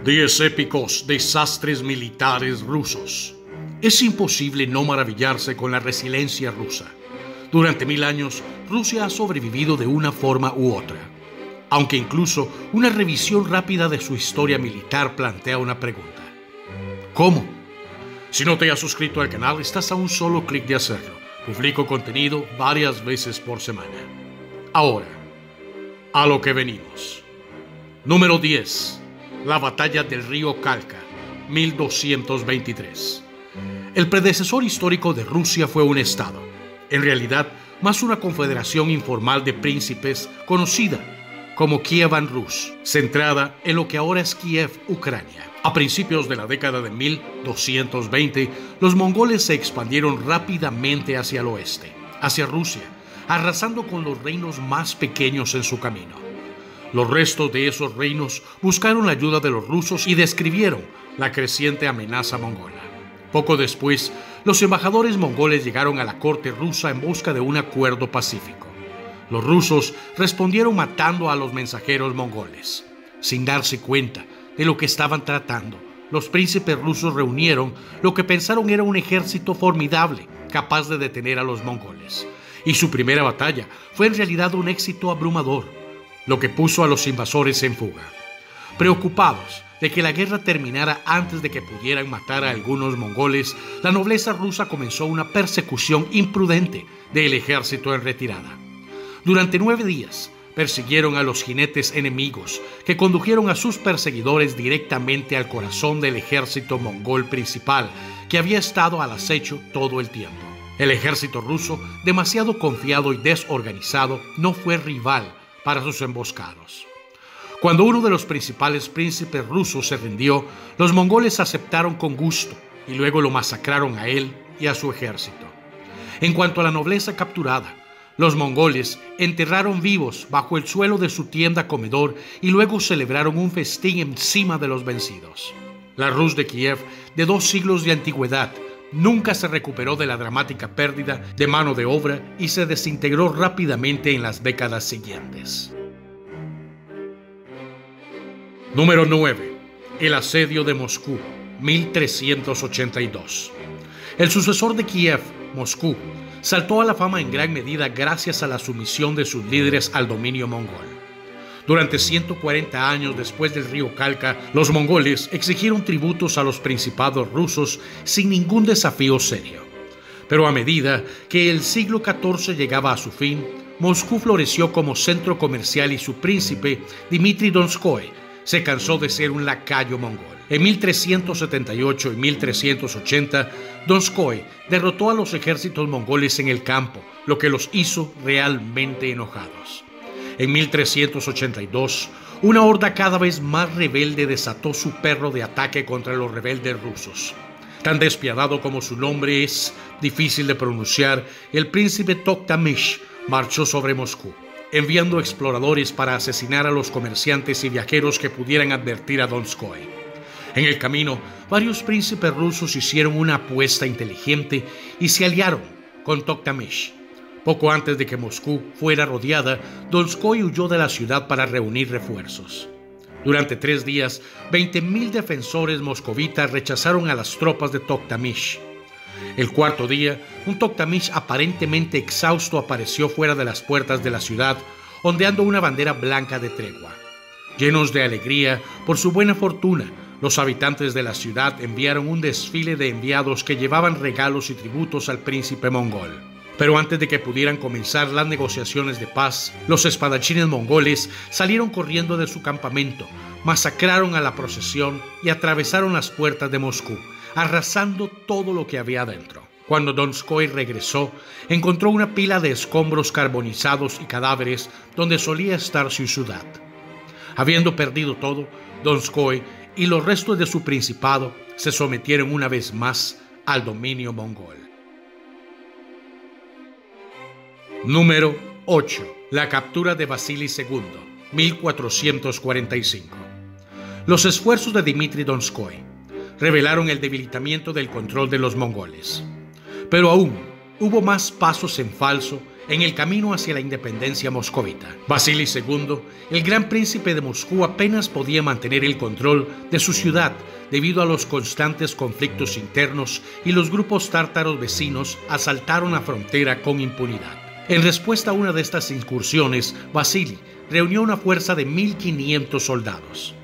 10 épicos desastres militares rusos. Es imposible no maravillarse con la resiliencia rusa. Durante 1000 años, Rusia ha sobrevivido de una forma u otra. Aunque incluso una revisión rápida de su historia militar plantea una pregunta. ¿Cómo? Si no te has suscrito al canal, estás a un solo clic de hacerlo. Publico contenido varias veces por semana. Ahora, a lo que venimos. Número 10. La batalla del río Kalka, 1223. El predecesor histórico de Rusia fue un estado, en realidad más una confederación informal de príncipes conocida como Kievan Rus, centrada en lo que ahora es Kiev, Ucrania. A principios de la década de 1220, los mongoles se expandieron rápidamente hacia el oeste, hacia Rusia, arrasando con los reinos más pequeños en su camino. Los restos de esos reinos buscaron la ayuda de los rusos y describieron la creciente amenaza mongola. Poco después, los embajadores mongoles llegaron a la corte rusa en busca de un acuerdo pacífico. Los rusos respondieron matando a los mensajeros mongoles. Sin darse cuenta de lo que estaban tratando, los príncipes rusos reunieron lo que pensaron era un ejército formidable, capaz de detener a los mongoles. Y su primera batalla fue en realidad un éxito abrumador, lo que puso a los invasores en fuga. Preocupados de que la guerra terminara antes de que pudieran matar a algunos mongoles, la nobleza rusa comenzó una persecución imprudente del ejército en retirada. Durante 9 días, persiguieron a los jinetes enemigos, que condujeron a sus perseguidores directamente al corazón del ejército mongol principal, que había estado al acecho todo el tiempo. El ejército ruso, demasiado confiado y desorganizado, no fue rival para sus emboscados. Cuando uno de los principales príncipes rusos se rindió, los mongoles aceptaron con gusto y luego lo masacraron a él y a su ejército. En cuanto a la nobleza capturada, los mongoles enterraron vivos bajo el suelo de su tienda comedor y luego celebraron un festín encima de los vencidos. La Rus de Kiev, de 2 siglos de antigüedad, nunca se recuperó de la dramática pérdida de mano de obra y se desintegró rápidamente en las décadas siguientes. Número 9. El asedio de Moscú, 1382. El sucesor de Kiev, Moscú, saltó a la fama en gran medida gracias a la sumisión de sus líderes al dominio mongol. Durante 140 años después del río Kalka, los mongoles exigieron tributos a los principados rusos sin ningún desafío serio. Pero a medida que el siglo XIV llegaba a su fin, Moscú floreció como centro comercial y su príncipe, Dmitri Donskoi, se cansó de ser un lacayo mongol. En 1378 y 1380, Donskoi derrotó a los ejércitos mongoles en el campo, lo que los hizo realmente enojados. En 1382, una horda cada vez más rebelde desató su perro de ataque contra los rebeldes rusos. Tan despiadado como su nombre es difícil de pronunciar, el príncipe Toktamish marchó sobre Moscú, enviando exploradores para asesinar a los comerciantes y viajeros que pudieran advertir a Donskoi. En el camino, varios príncipes rusos hicieron una apuesta inteligente y se aliaron con Toktamish. Poco antes de que Moscú fuera rodeada, Donskoi huyó de la ciudad para reunir refuerzos. Durante 3 días, 20.000 defensores moscovitas rechazaron a las tropas de Toktamish. El 4.º día, un Toktamish aparentemente exhausto apareció fuera de las puertas de la ciudad, ondeando una bandera blanca de tregua. Llenos de alegría por su buena fortuna, los habitantes de la ciudad enviaron un desfile de enviados que llevaban regalos y tributos al príncipe mongol. Pero antes de que pudieran comenzar las negociaciones de paz, los espadachines mongoles salieron corriendo de su campamento, masacraron a la procesión y atravesaron las puertas de Moscú, arrasando todo lo que había dentro. Cuando Donskoi regresó, encontró una pila de escombros carbonizados y cadáveres donde solía estar su ciudad. Habiendo perdido todo, Donskoi y los restos de su principado se sometieron una vez más al dominio mongol. Número 8. La captura de Vasili II, 1445. Los esfuerzos de Dmitri Donskoi revelaron el debilitamiento del control de los mongoles. Pero aún hubo más pasos en falso en el camino hacia la independencia moscovita. Vasili II, el gran príncipe de Moscú, apenas podía mantener el control de su ciudad debido a los constantes conflictos internos, y los grupos tártaros vecinos asaltaron la frontera con impunidad. En respuesta a una de estas incursiones, Vasili reunió una fuerza de 1.500 soldados.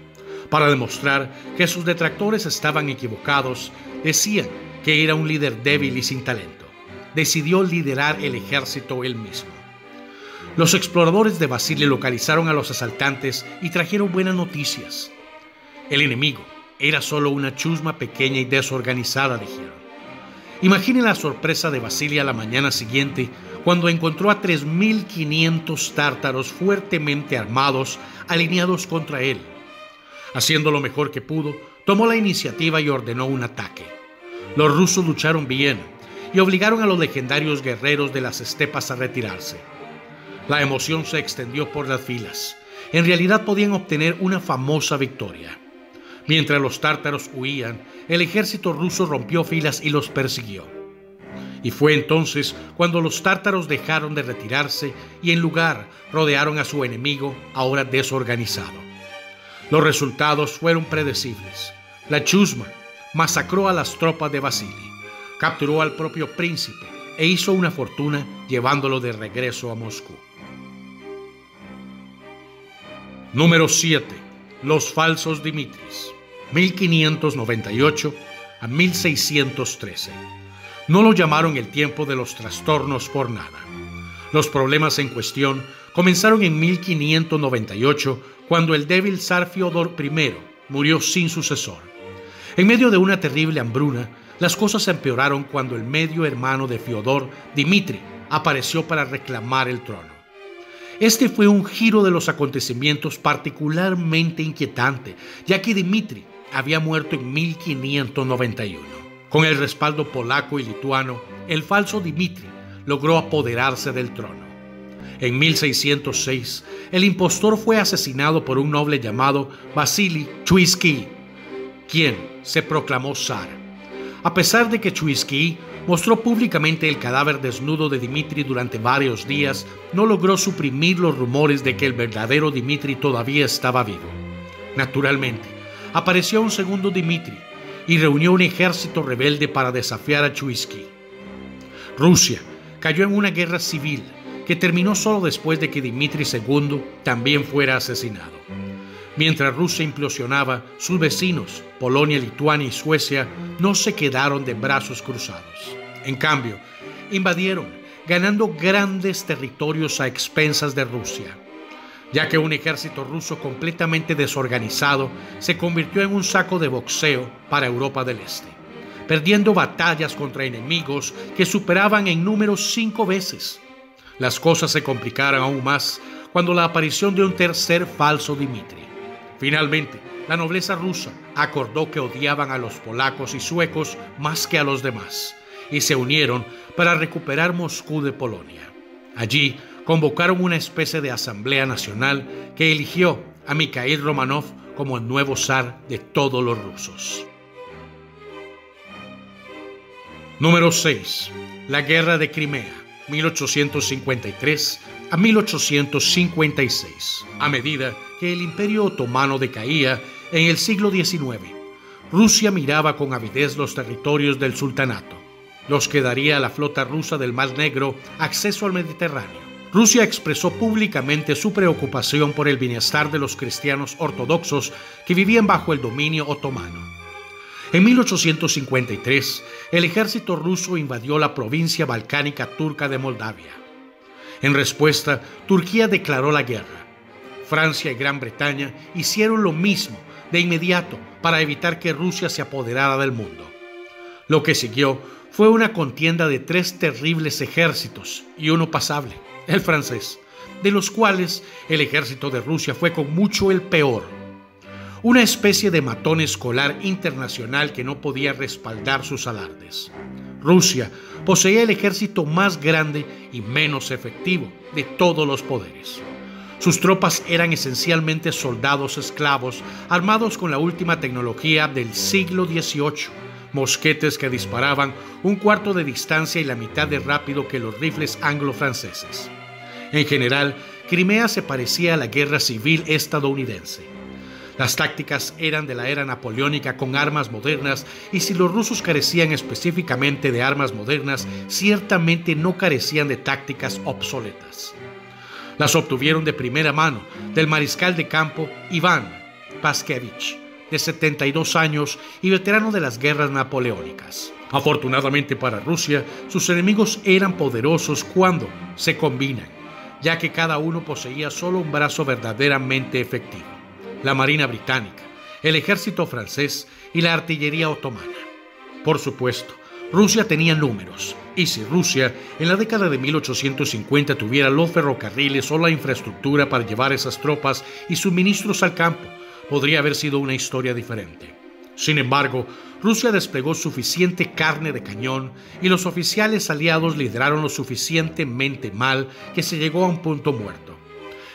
Para demostrar que sus detractores estaban equivocados, decían que era un líder débil y sin talento. Decidió liderar el ejército él mismo. Los exploradores de Vasili localizaron a los asaltantes y trajeron buenas noticias. El enemigo era solo una chusma pequeña y desorganizada, dijeron. Imaginen la sorpresa de Vasili a la mañana siguiente cuando encontró a 3.500 tártaros fuertemente armados, alineados contra él. Haciendo lo mejor que pudo, tomó la iniciativa y ordenó un ataque. Los rusos lucharon bien y obligaron a los legendarios guerreros de las estepas a retirarse. La emoción se extendió por las filas. En realidad podían obtener una famosa victoria. Mientras los tártaros huían, el ejército ruso rompió filas y los persiguió. Y fue entonces cuando los tártaros dejaron de retirarse y en lugar rodearon a su enemigo, ahora desorganizado. Los resultados fueron predecibles. La chusma masacró a las tropas de Vasili, capturó al propio príncipe e hizo una fortuna llevándolo de regreso a Moscú. Número 7. Los falsos Dimitris, 1598 a 1613. No lo llamaron el tiempo de los trastornos por nada. Los problemas en cuestión comenzaron en 1598, cuando el débil zar Fiódor I murió sin sucesor. En medio de una terrible hambruna, las cosas empeoraron cuando el medio hermano de Fiódor, Dmitri, apareció para reclamar el trono. Este fue un giro de los acontecimientos particularmente inquietante, ya que Dmitri había muerto en 1591. Con el respaldo polaco y lituano, el falso Dmitri logró apoderarse del trono. En 1606, el impostor fue asesinado por un noble llamado Vasili Chuiskii, quien se proclamó zar. A pesar de que Chuiskii mostró públicamente el cadáver desnudo de Dmitri durante varios días, no logró suprimir los rumores de que el verdadero Dmitri todavía estaba vivo. Naturalmente, apareció un segundo Dmitri y reunió un ejército rebelde para desafiar a Chuiskii. Rusia cayó en una guerra civil que terminó solo después de que Dmitri II también fuera asesinado. Mientras Rusia implosionaba, sus vecinos, Polonia, Lituania y Suecia, no se quedaron de brazos cruzados. En cambio, invadieron, ganando grandes territorios a expensas de Rusia, ya que un ejército ruso completamente desorganizado se convirtió en un saco de boxeo para Europa del Este, perdiendo batallas contra enemigos que superaban en número 5 veces. Las cosas se complicaron aún más cuando la aparición de un tercer falso Dmitri. Finalmente, la nobleza rusa acordó que odiaban a los polacos y suecos más que a los demás, y se unieron para recuperar Moscú de Polonia. Allí convocaron una especie de asamblea nacional que eligió a Mikhail Romanov como el nuevo zar de todos los rusos. Número 6. La Guerra de Crimea, 1853 a 1856. A medida que el Imperio Otomano decaía en el siglo XIX, Rusia miraba con avidez los territorios del sultanato, los que daría a la flota rusa del Mar Negro acceso al Mediterráneo. Rusia expresó públicamente su preocupación por el bienestar de los cristianos ortodoxos que vivían bajo el dominio otomano. En 1853, el ejército ruso invadió la provincia balcánica turca de Moldavia. En respuesta, Turquía declaró la guerra. Francia y Gran Bretaña hicieron lo mismo de inmediato para evitar que Rusia se apoderara del mundo. Lo que siguió fue una contienda de 3 terribles ejércitos y uno pasable, el francés, de los cuales el ejército de Rusia fue con mucho el peor. Una especie de matón escolar internacional que no podía respaldar sus alardes. Rusia poseía el ejército más grande y menos efectivo de todos los poderes. Sus tropas eran esencialmente soldados esclavos armados con la última tecnología del siglo XVIII, mosquetes que disparaban un cuarto de distancia y la mitad de rápido que los rifles anglo-franceses. En general, Crimea se parecía a la guerra civil estadounidense. Las tácticas eran de la era napoleónica con armas modernas, y si los rusos carecían específicamente de armas modernas, ciertamente no carecían de tácticas obsoletas. Las obtuvieron de primera mano del mariscal de campo Iván Paskevich, de 72 años y veterano de las guerras napoleónicas. Afortunadamente para Rusia, sus enemigos eran poderosos cuando se combinan, ya que cada uno poseía solo un brazo verdaderamente efectivo: la Marina británica, el ejército francés y la artillería otomana. Por supuesto, Rusia tenía números, y si Rusia en la década de 1850 tuviera los ferrocarriles o la infraestructura para llevar esas tropas y suministros al campo, podría haber sido una historia diferente. Sin embargo, Rusia desplegó suficiente carne de cañón y los oficiales aliados lideraron lo suficientemente mal que se llegó a un punto muerto.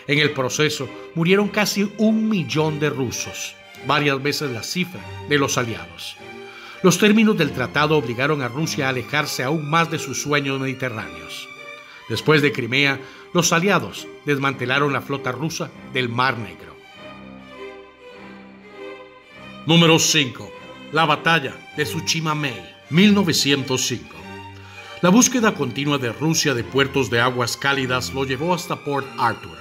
En el proceso murieron casi 1 millón de rusos, varias veces la cifra de los aliados. Los términos del tratado obligaron a Rusia a alejarse aún más de sus sueños mediterráneos. Después de Crimea, los aliados desmantelaron la flota rusa del Mar Negro. Número 5. La batalla de Tsushima Mae, 1905. La búsqueda continua de Rusia de puertos de aguas cálidas lo llevó hasta Port Arthur,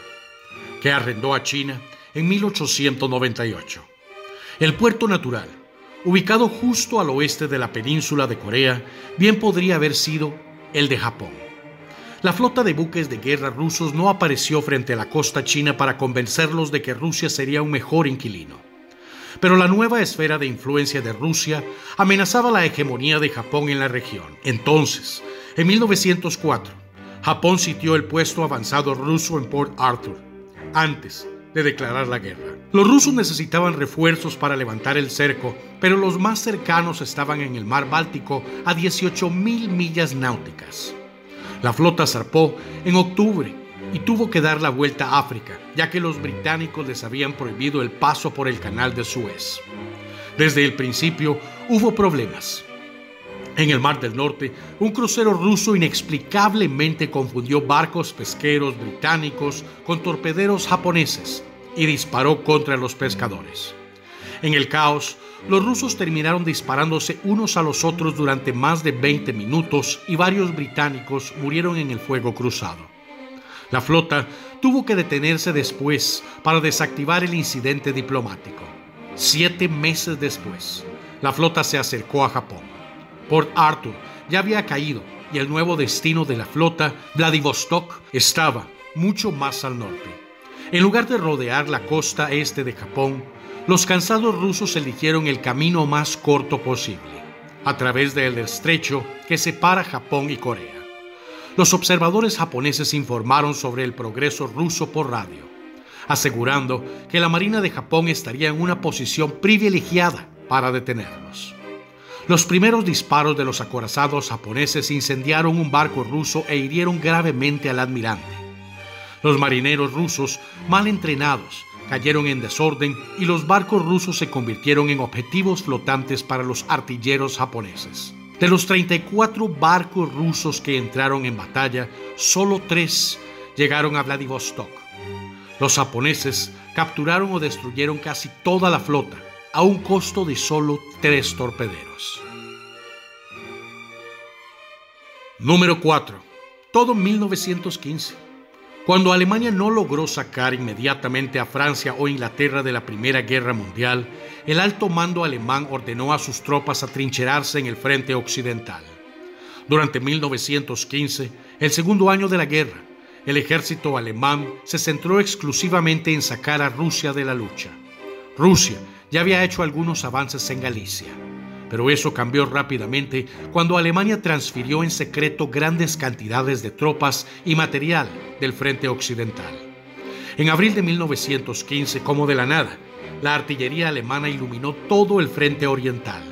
que arrendó a China en 1898. El puerto natural, ubicado justo al oeste de la península de Corea, bien podría haber sido el de Japón. La flota de buques de guerra rusos no apareció frente a la costa china para convencerlos de que Rusia sería un mejor inquilino. Pero la nueva esfera de influencia de Rusia amenazaba la hegemonía de Japón en la región. Entonces, en 1904, Japón sitió el puesto avanzado ruso en Port Arthur, antes de declarar la guerra. Los rusos necesitaban refuerzos para levantar el cerco, pero los más cercanos estaban en el mar Báltico a 18.000 millas náuticas. La flota zarpó en octubre y tuvo que dar la vuelta a África, ya que los británicos les habían prohibido el paso por el canal de Suez. Desde el principio hubo problemas. En el Mar del Norte, un crucero ruso inexplicablemente confundió barcos pesqueros británicos con torpederos japoneses y disparó contra los pescadores. En el caos, los rusos terminaron disparándose unos a los otros durante más de 20 minutos y varios británicos murieron en el fuego cruzado. La flota tuvo que detenerse después para desactivar el incidente diplomático. 7 meses después, la flota se acercó a Japón. Port Arthur ya había caído y el nuevo destino de la flota, Vladivostok, estaba mucho más al norte. En lugar de rodear la costa este de Japón, los cansados rusos eligieron el camino más corto posible, a través del estrecho que separa Japón y Corea. Los observadores japoneses informaron sobre el progreso ruso por radio, asegurando que la Marina de Japón estaría en una posición privilegiada para detenerlos. Los primeros disparos de los acorazados japoneses incendiaron un barco ruso e hirieron gravemente al almirante. Los marineros rusos, mal entrenados, cayeron en desorden y los barcos rusos se convirtieron en objetivos flotantes para los artilleros japoneses. De los 34 barcos rusos que entraron en batalla, solo 3 llegaron a Vladivostok. Los japoneses capturaron o destruyeron casi toda la flota, a un costo de solo 3 torpederos. Número 4. Todo 1915. Cuando Alemania no logró sacar inmediatamente a Francia o Inglaterra de la Primera Guerra Mundial, el alto mando alemán ordenó a sus tropas atrincherarse en el frente occidental. Durante 1915, el segundo año de la guerra, el ejército alemán se centró exclusivamente en sacar a Rusia de la lucha. Rusia ya había hecho algunos avances en Galicia, pero eso cambió rápidamente cuando Alemania transfirió en secreto grandes cantidades de tropas y material del frente occidental. En abril de 1915, como de la nada, la artillería alemana iluminó todo el frente oriental.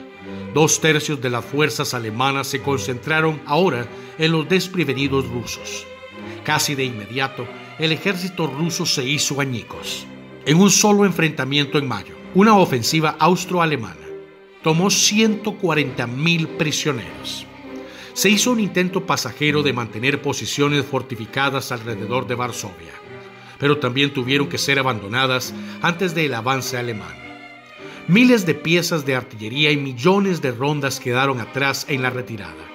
2/3 de las fuerzas alemanas se concentraron ahora en los desprevenidos rusos. Casi de inmediato, el ejército ruso se hizo añicos. En un solo enfrentamiento en mayo, una ofensiva austro-alemana, tomó 140.000 prisioneros. Se hizo un intento pasajero de mantener posiciones fortificadas alrededor de Varsovia, pero también tuvieron que ser abandonadas antes del avance alemán. Miles de piezas de artillería y millones de rondas quedaron atrás en la retirada,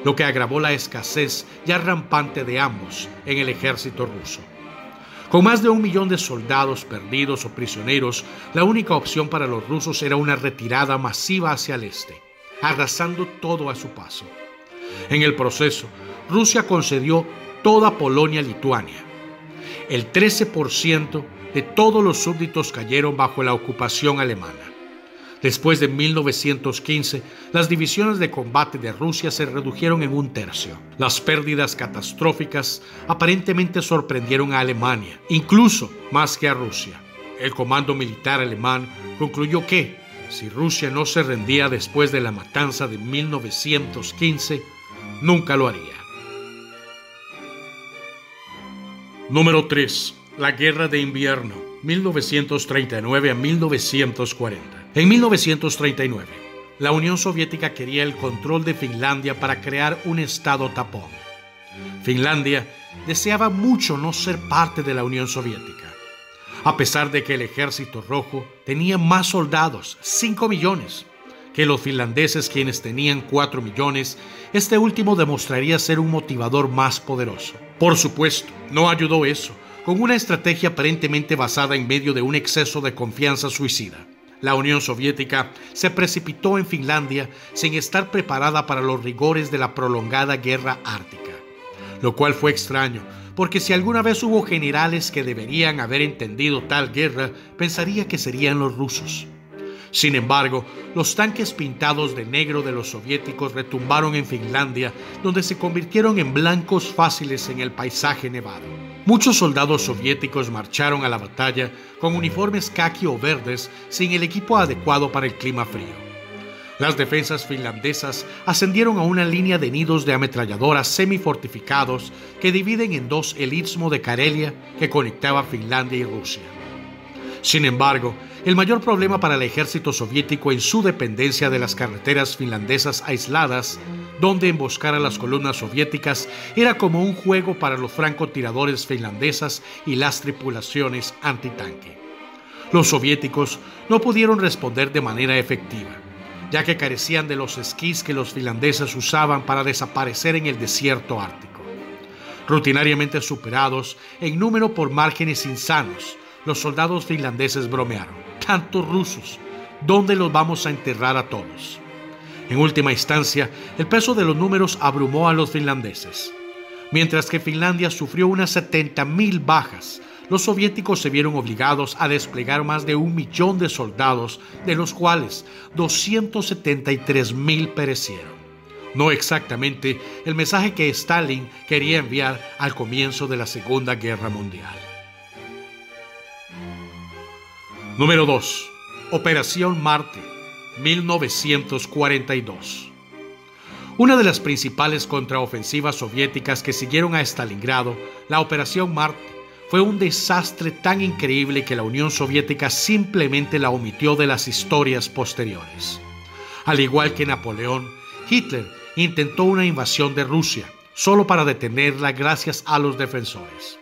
lo que agravó la escasez ya rampante de ambos en el ejército ruso. Con más de 1 millón de soldados perdidos o prisioneros, la única opción para los rusos era una retirada masiva hacia el este, arrasando todo a su paso. En el proceso, Rusia concedió toda Polonia-Lituania. El 13% de todos los súbditos cayeron bajo la ocupación alemana. Después de 1915, las divisiones de combate de Rusia se redujeron en 1/3. Las pérdidas catastróficas aparentemente sorprendieron a Alemania, incluso más que a Rusia. El comando militar alemán concluyó que, si Rusia no se rendía después de la matanza de 1915, nunca lo haría. Número 3. La Guerra de Invierno, 1939 a 1940. En 1939, la Unión Soviética quería el control de Finlandia para crear un estado tapón. Finlandia deseaba mucho no ser parte de la Unión Soviética. A pesar de que el Ejército Rojo tenía más soldados, 5 millones, que los finlandeses, quienes tenían 4 millones, este último demostraría ser un motivador más poderoso. Por supuesto, no ayudó eso, con una estrategia aparentemente basada en medio de un exceso de confianza suicida. La Unión Soviética se precipitó en Finlandia sin estar preparada para los rigores de la prolongada guerra ártica, lo cual fue extraño, porque si alguna vez hubo generales que deberían haber entendido tal guerra, pensaría que serían los rusos. Sin embargo, los tanques pintados de negro de los soviéticos retumbaron en Finlandia, donde se convirtieron en blancos fáciles en el paisaje nevado. Muchos soldados soviéticos marcharon a la batalla con uniformes caqui o verdes sin el equipo adecuado para el clima frío. Las defensas finlandesas ascendieron a una línea de nidos de ametralladoras semifortificados que dividen en dos el istmo de Karelia que conectaba Finlandia y Rusia. Sin embargo, el mayor problema para el ejército soviético en su dependencia de las carreteras finlandesas aisladas, donde emboscar a las columnas soviéticas era como un juego para los francotiradores finlandesas y las tripulaciones antitanque. Los soviéticos no pudieron responder de manera efectiva, ya que carecían de los esquís que los finlandeses usaban para desaparecer en el desierto ártico. Rutinariamente superados en número por márgenes insanos, los soldados finlandeses bromearon: «Tantos rusos, ¿dónde los vamos a enterrar a todos?». En última instancia, el peso de los números abrumó a los finlandeses. Mientras que Finlandia sufrió unas 70.000 bajas, los soviéticos se vieron obligados a desplegar más de 1 millón de soldados, de los cuales 273.000 perecieron. No exactamente el mensaje que Stalin quería enviar al comienzo de la Segunda Guerra Mundial. Número 2. Operación Marte, 1942. Una de las principales contraofensivas soviéticas que siguieron a Stalingrado, la Operación Marte, fue un desastre tan increíble que la Unión Soviética simplemente la omitió de las historias posteriores. Al igual que Napoleón, Hitler intentó una invasión de Rusia, solo para detenerla gracias a los defensores.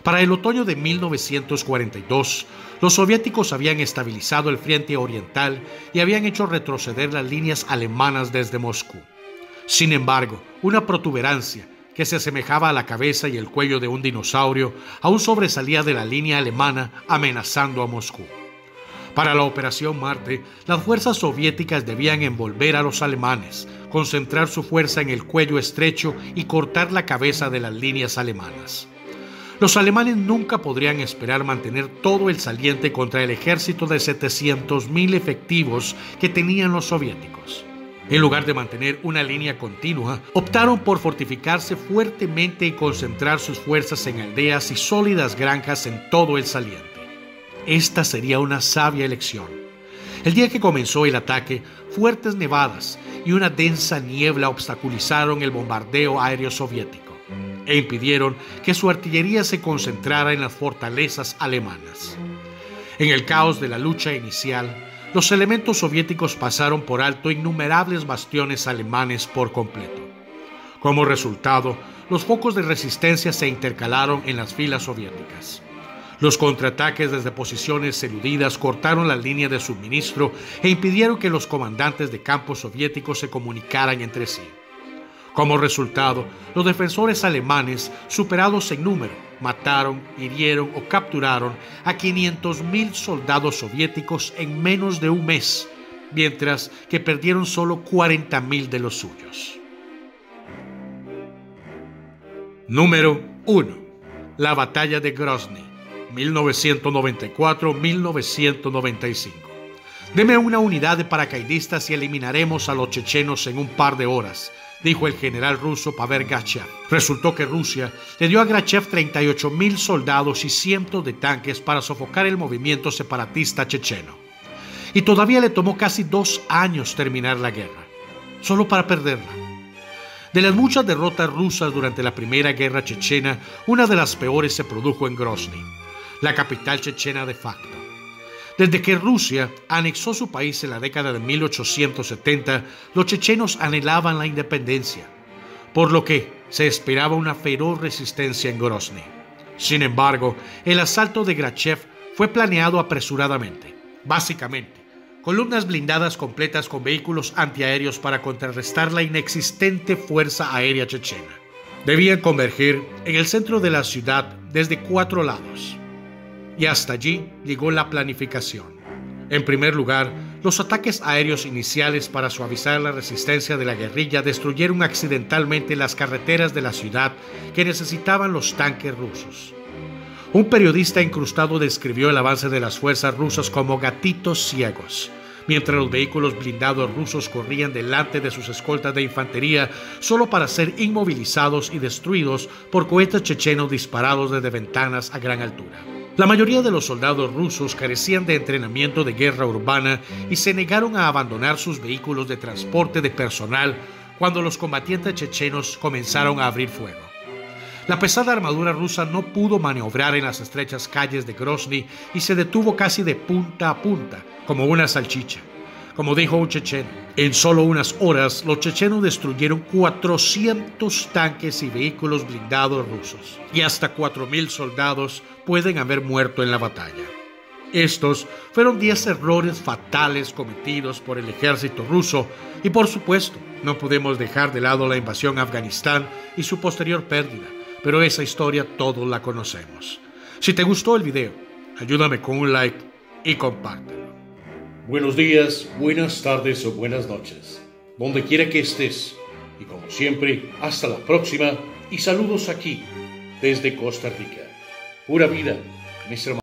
Para el otoño de 1942, los soviéticos habían estabilizado el frente oriental y habían hecho retroceder las líneas alemanas desde Moscú. Sin embargo, una protuberancia que se asemejaba a la cabeza y el cuello de un dinosaurio aún sobresalía de la línea alemana, amenazando a Moscú. Para la Operación Marte, las fuerzas soviéticas debían envolver a los alemanes, concentrar su fuerza en el cuello estrecho y cortar la cabeza de las líneas alemanas. Los alemanes nunca podrían esperar mantener todo el saliente contra el ejército de 700.000 efectivos que tenían los soviéticos. En lugar de mantener una línea continua, optaron por fortificarse fuertemente y concentrar sus fuerzas en aldeas y sólidas granjas en todo el saliente. Esta sería una sabia elección. El día que comenzó el ataque, fuertes nevadas y una densa niebla obstaculizaron el bombardeo aéreo soviético e impidieron que su artillería se concentrara en las fortalezas alemanas. En el caos de la lucha inicial, los elementos soviéticos pasaron por alto innumerables bastiones alemanes por completo. Como resultado, los focos de resistencia se intercalaron en las filas soviéticas. Los contraataques desde posiciones eludidas cortaron la línea de suministro e impidieron que los comandantes de campos soviéticos se comunicaran entre sí. Como resultado, los defensores alemanes, superados en número, mataron, hirieron o capturaron a 500.000 soldados soviéticos en menos de un mes, mientras que perdieron solo 40.000 de los suyos. Número 1. La batalla de Grozny, 1994-1995. Deme una unidad de paracaidistas y eliminaremos a los chechenos en un par de horas, dijo el general ruso Pavel Grachev. Resultó que Rusia le dio a Grachev 38.000 soldados y cientos de tanques para sofocar el movimiento separatista checheno. Y todavía le tomó casi 2 años terminar la guerra, solo para perderla. De las muchas derrotas rusas durante la Primera Guerra Chechena, una de las peores se produjo en Grozny, la capital chechena de facto. Desde que Rusia anexó su país en la década de 1870, los chechenos anhelaban la independencia, por lo que se esperaba una feroz resistencia en Grozny. Sin embargo, el asalto de Grachev fue planeado apresuradamente. Básicamente, columnas blindadas completas con vehículos antiaéreos para contrarrestar la inexistente fuerza aérea chechena. Debían converger en el centro de la ciudad desde 4 lados. Y hasta allí llegó la planificación. En primer lugar, los ataques aéreos iniciales para suavizar la resistencia de la guerrilla destruyeron accidentalmente las carreteras de la ciudad que necesitaban los tanques rusos. Un periodista incrustado describió el avance de las fuerzas rusas como gatitos ciegos, mientras los vehículos blindados rusos corrían delante de sus escoltas de infantería solo para ser inmovilizados y destruidos por cohetes chechenos disparados desde ventanas a gran altura. La mayoría de los soldados rusos carecían de entrenamiento de guerra urbana y se negaron a abandonar sus vehículos de transporte de personal cuando los combatientes chechenos comenzaron a abrir fuego. La pesada armadura rusa no pudo maniobrar en las estrechas calles de Grozny y se detuvo casi de punta a punta, como una salchicha. Como dijo un checheno, en solo unas horas los chechenos destruyeron 400 tanques y vehículos blindados rusos, y hasta 4.000 soldados pueden haber muerto en la batalla. Estos fueron 10 errores fatales cometidos por el ejército ruso y, por supuesto, no podemos dejar de lado la invasión a Afganistán y su posterior pérdida, pero esa historia todos la conocemos. Si te gustó el video, ayúdame con un like y compártelo. Buenos días, buenas tardes o buenas noches, donde quiera que estés. Y como siempre, hasta la próxima y saludos aquí, desde Costa Rica. Pura vida, mis hermanos.